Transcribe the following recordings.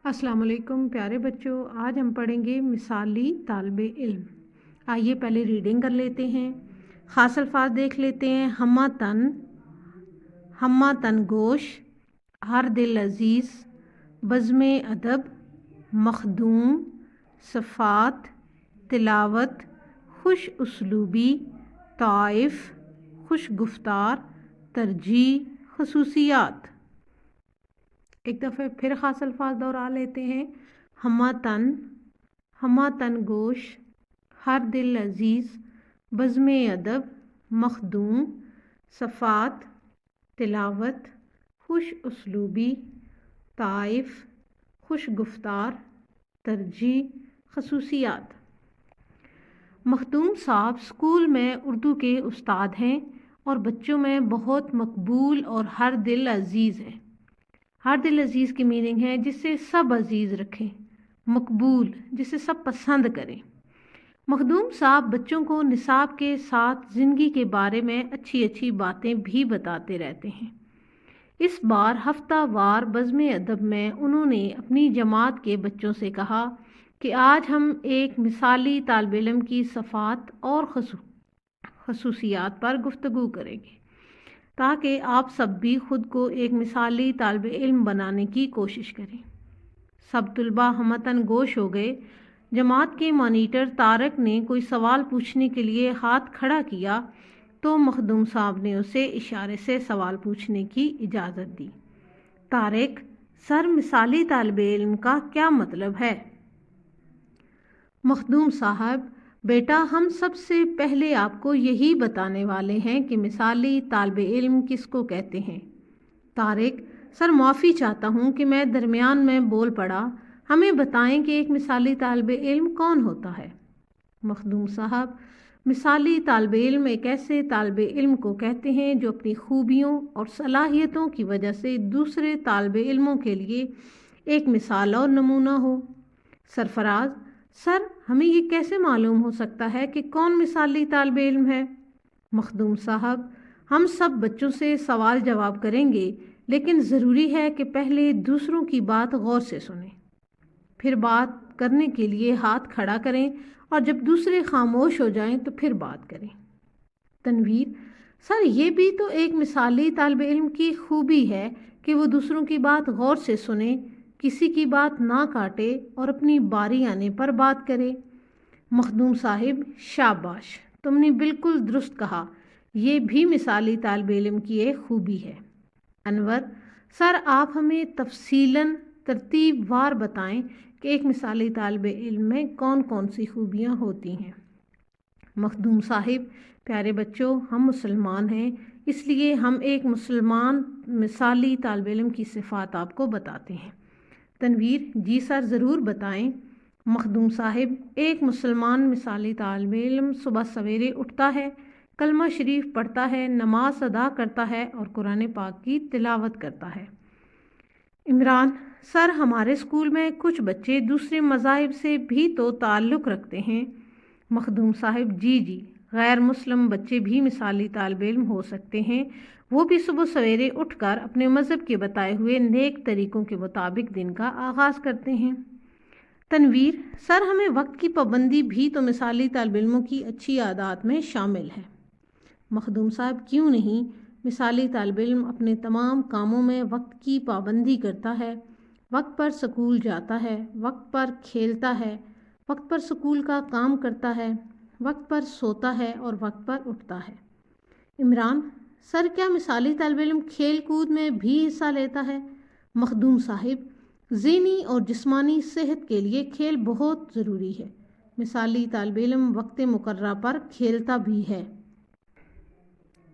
السلام علیکم پیارے بچوں، آج ہم پڑھیں گے مثالی طالب علم۔ آئیے پہلے ریڈنگ کر لیتے ہیں۔ خاص الفاظ دیکھ لیتے ہیں۔ ہمہ تن گوش، ہر دل عزیز، بزم ادب، مخدوم، صفات، تلاوت، خوش اسلوبی، طائف، خوش گفتار، ترجیح، خصوصیات۔ ایک دفعہ پھر خاص الفاظ دہرا لیتے ہیں۔ ہمہ تن گوش، ہر دل عزیز، بزم ادب، مخدوم، صفات، تلاوت، خوش اسلوبی، طائف، خوش گفتار، ترجیح، خصوصیات۔ مخدوم صاحب اسکول میں اردو کے استاد ہیں اور بچوں میں بہت مقبول اور ہر دل عزیز ہیں۔ ہر دل عزیز کی میننگ ہے جسے سب عزیز رکھیں، مقبول جسے سب پسند کریں۔ مخدوم صاحب بچوں کو نصاب کے ساتھ زندگی کے بارے میں اچھی اچھی باتیں بھی بتاتے رہتے ہیں۔ اس بار ہفتہ وار بزم ادب میں انہوں نے اپنی جماعت کے بچوں سے کہا کہ آج ہم ایک مثالی طالب علم کی صفات اور خصوصیات پر گفتگو کریں گے تاکہ آپ سب بھی خود کو ایک مثالی طالب علم بنانے کی کوشش کریں۔ سب طلباء ہمتاً گوش ہو گئے۔ جماعت کے مانیٹر طارق نے کوئی سوال پوچھنے کے لیے ہاتھ کھڑا کیا تو مخدوم صاحب نے اسے اشارے سے سوال پوچھنے کی اجازت دی۔ طارق: سر، مثالی طالب علم کا کیا مطلب ہے؟ مخدوم صاحب: بیٹا، ہم سب سے پہلے آپ کو یہی بتانے والے ہیں کہ مثالی طالب علم کس کو کہتے ہیں۔ طارق: سر، معافی چاہتا ہوں کہ میں درمیان میں بول پڑا، ہمیں بتائیں کہ ایک مثالی طالب علم کون ہوتا ہے؟ مخدوم صاحب: مثالی طالب علم ایک ایسے طالب علم کو کہتے ہیں جو اپنی خوبیوں اور صلاحیتوں کی وجہ سے دوسرے طالب علموں کے لیے ایک مثال اور نمونہ ہو۔ سرفراز: سر، ہمیں یہ کیسے معلوم ہو سکتا ہے کہ کون مثالی طالب علم ہے؟ مخدوم صاحب: ہم سب بچوں سے سوال جواب کریں گے، لیکن ضروری ہے کہ پہلے دوسروں کی بات غور سے سنیں، پھر بات کرنے کے لیے ہاتھ کھڑا کریں اور جب دوسرے خاموش ہو جائیں تو پھر بات کریں۔ تنویر: سر، یہ بھی تو ایک مثالی طالب علم کی خوبی ہے کہ وہ دوسروں کی بات غور سے سنے، کسی کی بات نہ کاٹے اور اپنی باری آنے پر بات کرے۔ مخدوم صاحب: شاباش، تم نے بالکل درست کہا، یہ بھی مثالی طالب علم کی ایک خوبی ہے۔ انور: سر، آپ ہمیں تفصیلاً ترتیب وار بتائیں کہ ایک مثالی طالب علم میں کون کون سی خوبیاں ہوتی ہیں۔ مخدوم صاحب: پیارے بچوں، ہم مسلمان ہیں، اس لیے ہم ایک مسلمان مثالی طالب علم کی صفات آپ کو بتاتے ہیں۔ تنویر: جی سر، ضرور بتائیں۔ مخدوم صاحب: ایک مسلمان مثالی طالب علم صبح سویرے اٹھتا ہے، کلمہ شریف پڑھتا ہے، نماز ادا کرتا ہے اور قرآن پاک کی تلاوت کرتا ہے۔ عمران: سر، ہمارے اسکول میں کچھ بچے دوسرے مذاہب سے بھی تو تعلق رکھتے ہیں۔ مخدوم صاحب: جی، غیر مسلم بچے بھی مثالی طالب علم ہو سکتے ہیں، وہ بھی صبح سویرے اٹھ کر اپنے مذہب کے بتائے ہوئے نیک طریقوں کے مطابق دن کا آغاز کرتے ہیں۔ تنویر: سر، ہمیں وقت کی پابندی بھی تو مثالی طالب علموں کی اچھی عادات میں شامل ہے۔ مخدوم صاحب: کیوں نہیں؟ مثالی طالب علم اپنے تمام کاموں میں وقت کی پابندی کرتا ہے، وقت پر سکول جاتا ہے، وقت پر کھیلتا ہے، وقت پر سکول کا کام کرتا ہے، وقت پر سوتا ہے اور وقت پر اٹھتا ہے۔ عمران: سر، کیا مثالی طالب علم کھیل کود میں بھی حصہ لیتا ہے؟ مخدوم صاحب: ذہنی اور جسمانی صحت کے لیے کھیل بہت ضروری ہے، مثالی طالب علم وقت مقررہ پر کھیلتا بھی ہے۔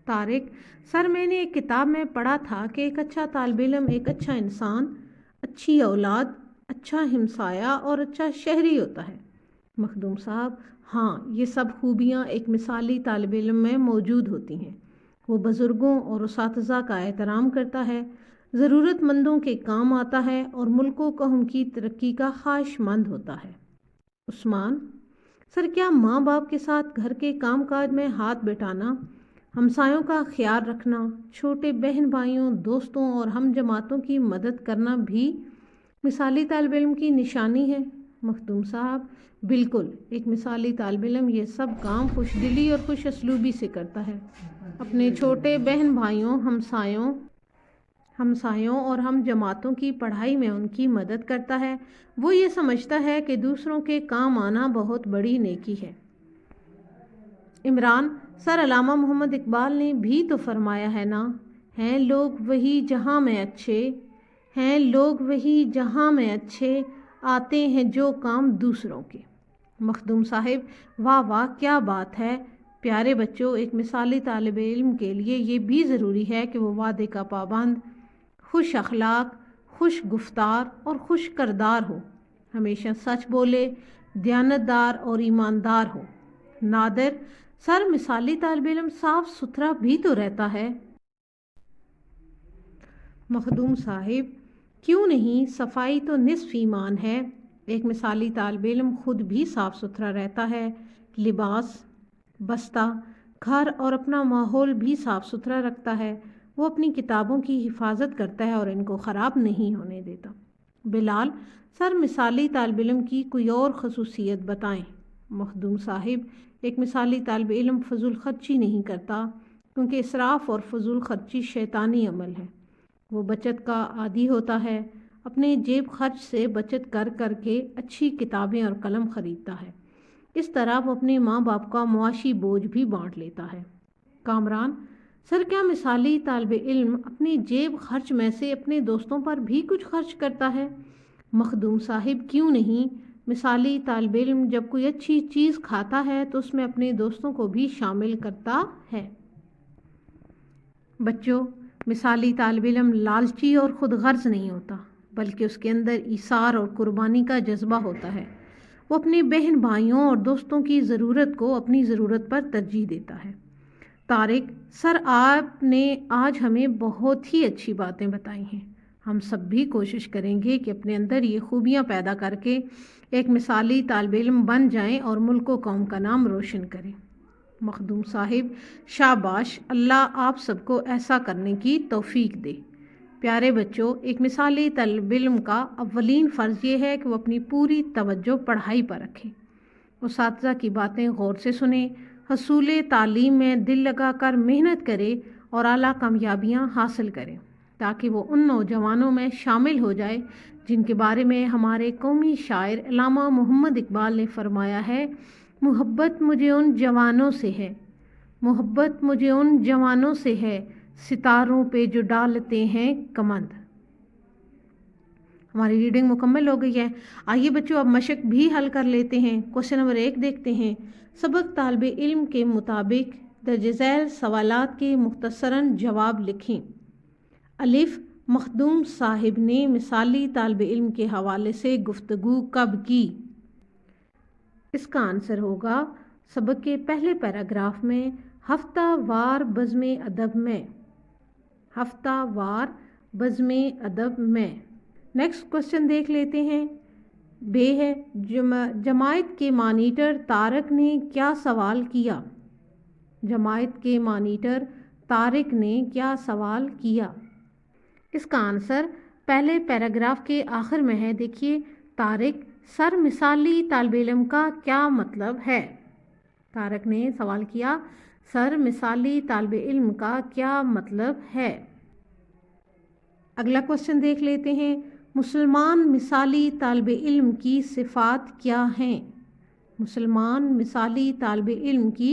طارق: سر، میں نے ایک کتاب میں پڑھا تھا کہ ایک اچھا طالب علم ایک اچھا انسان، اچھی اولاد، اچھا ہمسایہ اور اچھا شہری ہوتا ہے۔ مخدوم صاحب: ہاں، یہ سب خوبیاں ایک مثالی طالب علم میں موجود ہوتی ہیں۔ وہ بزرگوں اور اساتذہ کا احترام کرتا ہے، ضرورت مندوں کے کام آتا ہے اور ملک و قوم کی ترقی کا خواہش مند ہوتا ہے۔ عثمان: سر، کیا ماں باپ کے ساتھ گھر کے کام کاج میں ہاتھ بٹانا، ہمسایوں کا خیال رکھنا، چھوٹے بہن بھائیوں، دوستوں اور ہم جماعتوں کی مدد کرنا بھی مثالی طالب علم کی نشانی ہے؟ مخدوم صاحب: بالکل، ایک مثالی طالب علم یہ سب کام خوش دلی اور خوش اسلوبی سے کرتا ہے، اپنے چھوٹے بہن بھائیوں، ہمسایوں اور ہم جماعتوں کی پڑھائی میں ان کی مدد کرتا ہے۔ وہ یہ سمجھتا ہے کہ دوسروں کے کام آنا بہت بڑی نیکی ہے۔ عمران: سر، علامہ محمد اقبال نے بھی تو فرمایا ہے نا، ہیں لوگ وہی جہاں میں اچھے، آتے ہیں جو کام دوسروں کے۔ مخدوم صاحب: واہ واہ، کیا بات ہے! پیارے بچوں، ایک مثالی طالب علم کے لیے یہ بھی ضروری ہے کہ وہ وعدے کا پابند، خوش اخلاق، خوش گفتار اور خوش کردار ہو، ہمیشہ سچ بولے، دیانتدار اور ایماندار ہو۔ نادر: سر، مثالی طالب علم صاف ستھرا بھی تو رہتا ہے۔ مخدوم صاحب: کیوں نہیں، صفائی تو نصف ایمان ہے۔ ایک مثالی طالب علم خود بھی صاف ستھرا رہتا ہے، لباس، بستہ، گھر اور اپنا ماحول بھی صاف ستھرا رکھتا ہے۔ وہ اپنی کتابوں کی حفاظت کرتا ہے اور ان کو خراب نہیں ہونے دیتا۔ بلال: سر، مثالی طالب علم کی کوئی اور خصوصیت بتائیں۔ مخدوم صاحب: ایک مثالی طالب علم فضول خرچی نہیں کرتا، کیونکہ اسراف اور فضول خرچی شیطانی عمل ہے۔ وہ بچت کا عادی ہوتا ہے، اپنے جیب خرچ سے بچت کر کر کے اچھی کتابیں اور قلم خریدتا ہے۔ اس طرح وہ اپنے ماں باپ کا معاشی بوجھ بھی بانٹ لیتا ہے۔ کامران: سر، کیا مثالی طالب علم اپنی جیب خرچ میں سے اپنے دوستوں پر بھی کچھ خرچ کرتا ہے؟ مخدوم صاحب: کیوں نہیں، مثالی طالب علم جب کوئی اچھی چیز کھاتا ہے تو اس میں اپنے دوستوں کو بھی شامل کرتا ہے۔ بچوں، مثالی طالب علم لالچی اور خود غرض نہیں ہوتا، بلکہ اس کے اندر ایثار اور قربانی کا جذبہ ہوتا ہے۔ وہ اپنے بہن بھائیوں اور دوستوں کی ضرورت کو اپنی ضرورت پر ترجیح دیتا ہے۔ طارق: سر، آپ نے آج ہمیں بہت ہی اچھی باتیں بتائی ہیں۔ ہم سب بھی کوشش کریں گے کہ اپنے اندر یہ خوبیاں پیدا کر کے ایک مثالی طالب علم بن جائیں اور ملک و قوم کا نام روشن کریں۔ مخدوم صاحب: شاباش، اللہ آپ سب کو ایسا کرنے کی توفیق دے۔ پیارے بچوں، ایک مثالی طالب علم کا اولین فرض یہ ہے کہ وہ اپنی پوری توجہ پڑھائی پر رکھے، اساتذہ کی باتیں غور سے سنے، حصول تعلیم میں دل لگا کر محنت کرے اور اعلیٰ کامیابیاں حاصل کرے، تاکہ وہ ان نوجوانوں میں شامل ہو جائے جن کے بارے میں ہمارے قومی شاعر علامہ محمد اقبال نے فرمایا ہے: محبت مجھے ان جوانوں سے ہے، محبت مجھے ان جوانوں سے ہے، ستاروں پہ جو ڈالتے ہیں کمند۔ ہماری ریڈنگ مکمل ہو گئی ہے۔ آئیے بچوں، اب مشق بھی حل کر لیتے ہیں۔ کوشچن نمبر 1 دیکھتے ہیں۔ سبق طالب علم کے مطابق درج ذیل سوالات کے مختصراً جواب لکھیں۔ الف: مخدوم صاحب نے مثالی طالب علم کے حوالے سے گفتگو کب کی؟ اس کا آنسر ہوگا سبق کے پہلے پیراگراف میں، ہفتہ وار بزم ادب میں، ہفتہ وار بزم ادب میں۔ نیکسٹ کوشچن دیکھ لیتے ہیں۔ بے ہے، جماعت کے مانیٹر طارق نے کیا سوال کیا؟ جماعت کے مانیٹر طارق نے کیا سوال کیا؟ اس کا آنسر پہلے پیراگراف کے آخر میں ہے۔ دیکھیے، طارق: سر، مثالی طالب علم کا کیا مطلب ہے؟ طارق نے سوال کیا: سر، مثالی طالب علم کا کیا مطلب ہے؟ اگلا کوشچن دیکھ لیتے ہیں۔ مسلمان مثالی طالب علم کی صفات کیا ہیں؟ مسلمان مثالی طالب علم کی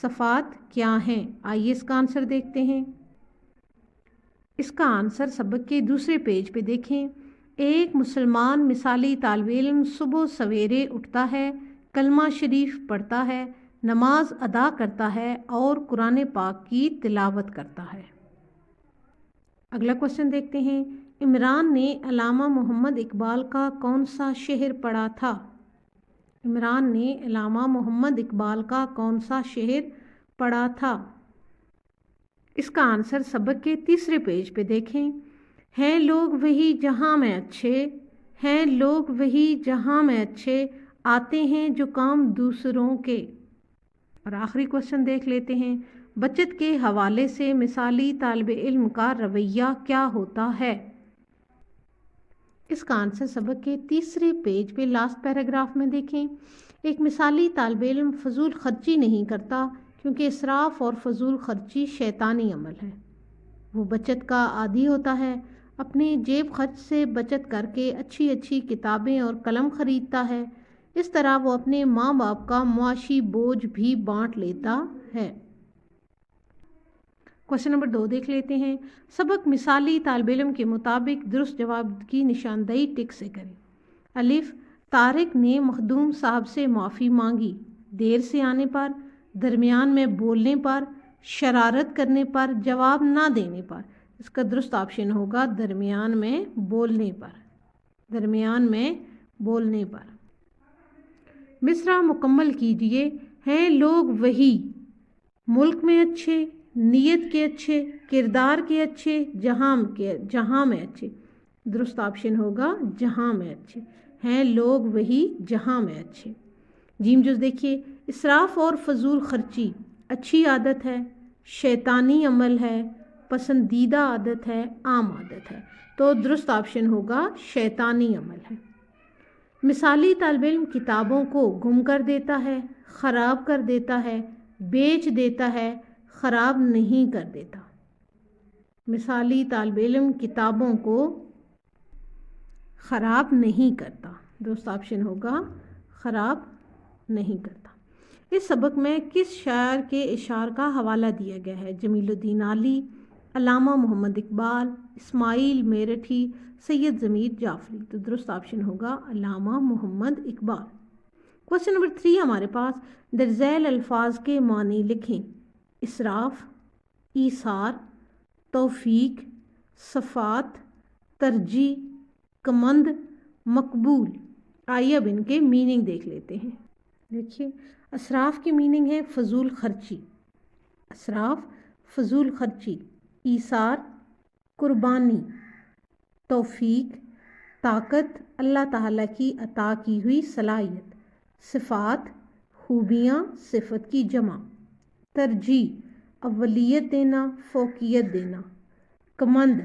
صفات کیا ہیں؟ آئیے اس کا آنسر دیکھتے ہیں۔ اس کا آنسر سبق کے دوسرے پیج پہ دیکھیں۔ ایک مسلمان مثالی طالب علم صبح سویرے اٹھتا ہے، کلمہ شریف پڑھتا ہے، نماز ادا کرتا ہے اور قرآن پاک کی تلاوت کرتا ہے۔ اگلا کوشچن دیکھتے ہیں۔ عمران نے علامہ محمد اقبال کا کون سا شعر پڑھا تھا؟ عمران نے علامہ محمد اقبال کا کون سا شعر پڑھا تھا؟ اس کا آنسر سبق کے تیسرے پیج پہ دیکھیں۔ ہیں لوگ وہی جہاں میں اچھے، ہیں لوگ وہی جہاں میں اچھے، آتے ہیں جو کام دوسروں کے۔ اور آخری کوشچن دیکھ لیتے ہیں۔ بچت کے حوالے سے مثالی طالب علم کا رویہ کیا ہوتا ہے؟ اس کا آنسر سبق کے تیسرے پیج پہ لاسٹ پیراگراف میں دیکھیں۔ ایک مثالی طالب علم فضول خرچی نہیں کرتا کیونکہ اسراف اور فضول خرچی شیطانی عمل ہے۔ وہ بچت کا عادی ہوتا ہے، اپنے جیب خرچ سے بچت کر کے اچھی اچھی کتابیں اور قلم خریدتا ہے۔ اس طرح وہ اپنے ماں باپ کا معاشی بوجھ بھی بانٹ لیتا ہے۔ کوشچن نمبر 2 دیکھ لیتے ہیں۔ سبق مثالی طالب علم کے مطابق درست جواب کی نشاندہی ٹک سے کریں۔ الف، طارق نے مخدوم صاحب سے معافی مانگی، دیر سے آنے پر، درمیان میں بولنے پر، شرارت کرنے پر، جواب نہ دینے پر۔ اس کا درست آپشن ہوگا درمیان میں بولنے پر، درمیان میں بولنے پر۔ مصرع مکمل کیجئے۔ ہیں لوگ وہی، ملک میں اچھے، نیت کے اچھے، کردار کے اچھے، جہاں میں اچھے۔ درست آپشن ہوگا جہاں میں اچھے۔ ہیں لوگ وہی جہاں میں اچھے۔ جیم جز دیکھیے، اسراف اور فضول خرچی اچھی عادت ہے، شیطانی عمل ہے، پسندیدہ عادت ہے، عام عادت ہے۔ تو درست آپشن ہوگا شیطانی عمل ہے۔ مثالی طالب علم کتابوں کو گم کر دیتا ہے، خراب کر دیتا ہے، بیچ دیتا ہے، خراب نہیں کر دیتا۔ مثالی طالب علم کتابوں کو خراب نہیں کرتا۔ درست آپشن ہوگا خراب نہیں کرتا۔ اس سبق میں کس شاعر کے اشعار کا حوالہ دیا گیا ہے؟ جمیل الدین علی، علامہ محمد اقبال، اسماعیل میرٹھی، سید ضمیر جعفری۔ تو درست آپشن ہوگا علامہ محمد اقبال۔ کوشچن نمبر 3 ہمارے پاس، درج ذیل الفاظ کے معنی لکھیں۔ اسراف، ایثار، توفیق، صفات، ترجیح، کمند، مقبول۔ آئیے اب ان کے میننگ دیکھ لیتے ہیں۔ دیکھیے، اسراف کی میننگ ہے فضول خرچی، اسراف فضول خرچی، ایثار قربانی، توفیق طاقت اللہ تعالیٰ کی عطا کی ہوئی صلاحیت، صفات خوبیاں صفت کی جمع، ترجیح اولیت دینا فوقیت دینا، کمند،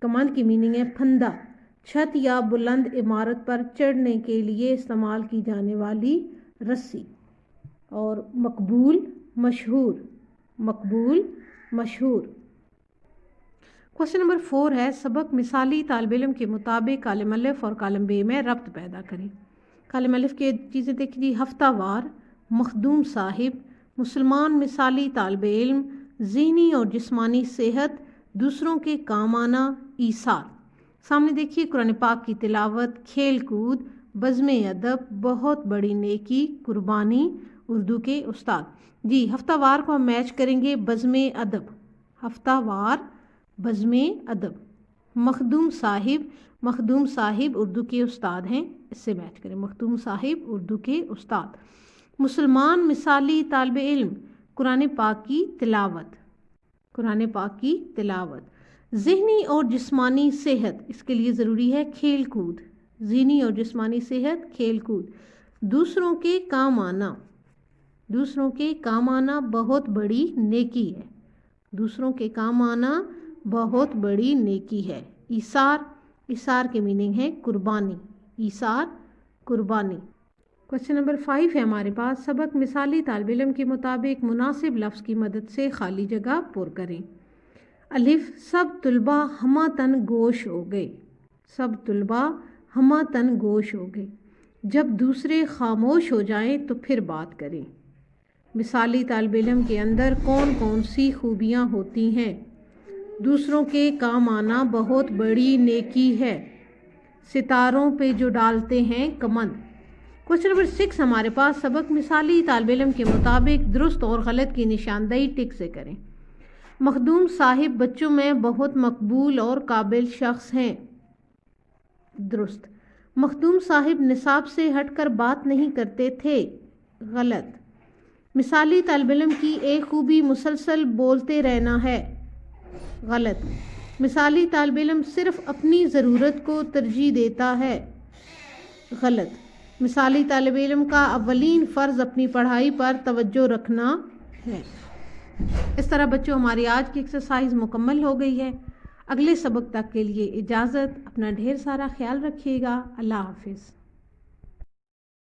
کمند کی میننگ ہے پھندا، چھت یا بلند عمارت پر چڑھنے کے لیے استعمال کی جانے والی رسی، اور مقبول مشہور، مقبول مشہور۔ کوشچن نمبر 4 ہے، سبق مثالی طالب علم کے مطابق کالم الف اور کالم ب میں ربط پیدا کریں۔ کالم الف کی چیزیں دیکھیے، ہفتہ وار، مخدوم صاحب، مسلمان مثالی طالب علم، ذہنی اور جسمانی صحت، دوسروں کے کام آنا، ایثار۔ سامنے دیکھیے، قرآن پاک کی تلاوت، کھیل کود، بزم ادب، بہت بڑی نیکی، قربانی، اردو کے استاد۔ جی، ہفتہ وار کو ہم میچ کریں گے بزم ادب، ہفتہ وار بزم ادب۔ مخدوم صاحب، مخدوم صاحب اردو کے استاد ہیں، اس سے میچ کریں، مخدوم صاحب اردو کے استاد۔ مسلمان مثالی طالب علم، قرآن پاک کی تلاوت، قرآن پاک کی تلاوت۔ ذہنی اور جسمانی صحت، اس کے لیے ضروری ہے کھیل کود، ذہنی اور جسمانی صحت، کھیل کود۔ دوسروں کے کام آنا، دوسروں کے کام آنا بہت بڑی نیکی ہے، دوسروں کے کام آنا بہت بڑی نیکی ہے۔ ایثار، ایثار کے میننگ ہے قربانی، ایثار قربانی۔ کوشچن نمبر 5 ہے ہمارے پاس، سبق مثالی طالب علم کے مطابق مناسب لفظ کی مدد سے خالی جگہ پر کریں۔ الف، سب طلباء ہمہ تن گوش ہو گئے، سب طلباء ہمہ تن گوش ہو گئے۔ جب دوسرے خاموش ہو جائیں تو پھر بات کریں۔ مثالی طالب علم کے اندر کون کون سی خوبیاں ہوتی ہیں؟ دوسروں کے کام آنا بہت بڑی نیکی ہے، ستاروں پہ جو ڈالتے ہیں کمند۔ کوشچن نمبر 6 ہمارے پاس، سبق مثالی طالب علم کے مطابق درست اور غلط کی نشاندہی ٹک سے کریں۔ مخدوم صاحب بچوں میں بہت مقبول اور قابل شخص ہیں، درست۔ مخدوم صاحب نصاب سے ہٹ کر بات نہیں کرتے تھے، غلط۔ مثالی طالب علم کی ایک خوبی مسلسل بولتے رہنا ہے، غلط۔ مثالی طالب علم صرف اپنی ضرورت کو ترجیح دیتا ہے، غلط۔ مثالی طالب علم کا اولین فرض اپنی پڑھائی پر توجہ رکھنا ہے۔ اس طرح بچوں، ہماری آج کی ایکسرسائز مکمل ہو گئی ہے۔ اگلے سبق تک کے لیے اجازت، اپنا ڈھیر سارا خیال رکھیے گا۔ اللہ حافظ۔